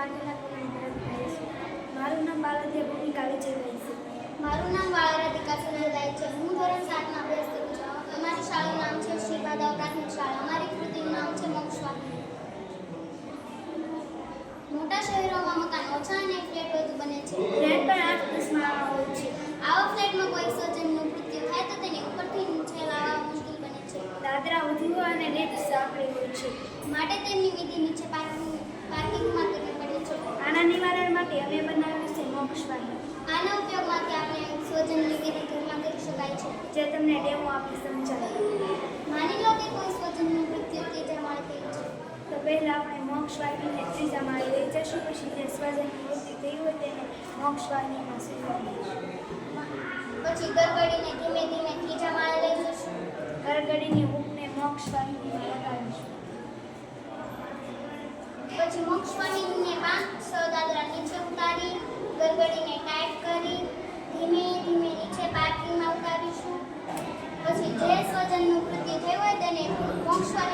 આગળના કમેન્ટ તરફ થાય છે. મારું નામ બાલધ્ય ભૂમિકા વિજયભાઈ છે. મારું નામ બાળરાધિકા સુનિલભાઈ છે. હું ધોરણ 7 માં અભ્યાસ કરું છું. અમારી શાળાનું નામ છે શ્રી ભાદવ પ્રાથમિક શાળા. અમારી કૃતિનું નામ છે મોક્ષવાહિની. મોટા શહેરોમાં મકાન ઓછા અને ફ્લેટ વધુ બને છે. ફ્લેટ પણ 8-10 માળના હોય છે. આવા ફ્લેટમાં કોઈ સ્વજનનું મૃત્યુ થાય તો તેને ઉપરથી નીચે લાવવા મુશ્કેલ બને છે. દાદરા ઊંધી અને લિફ્ટ સાંકડી હોય છે. માટે તેમની વિધિ નીચે પાર્કિંગમાં કરવી પડે છે. આના નિવારણ માટે અમે બનાવ્યું છે મોક્ષવાહિની, આના ઉપયોગમાંથી આપણે સ્વજનની વિધિ ઘરમાં કરી શકાય છે. જે તમને ડેમો આપી સમજાય. માની લો કે કોઈ સ્વજનનું મૃત્યુ ત્રીજા માળે થયું છે. તો પહેલા આપણે મોક્ષવાહિનીને ત્રીજા માળે લઈ જશું, પછી જે સ્વજનનું મૃત્યુ થયું હોય તેને મોક્ષવાહિનીમાં સુવડાવીશું. પછી ગરગડીને ધીમે ધીમે ત્રીજા માળે લઈ જશું. ગરગડીની હૂંફને મોક્ષવાહિનીમાં લગાવીશું. પછી મોક્ષવાહિનીને 5-6 દાદરા નીચે ઉતારી ગરગડીને ટાઈટ કરી ધીમે ધીમે નીચે પાર્કિંગમાં ઉતારીશું. પછી જે સ્વજનનું મૃત્યુ થયું હોય તેને મોક્ષવાહિની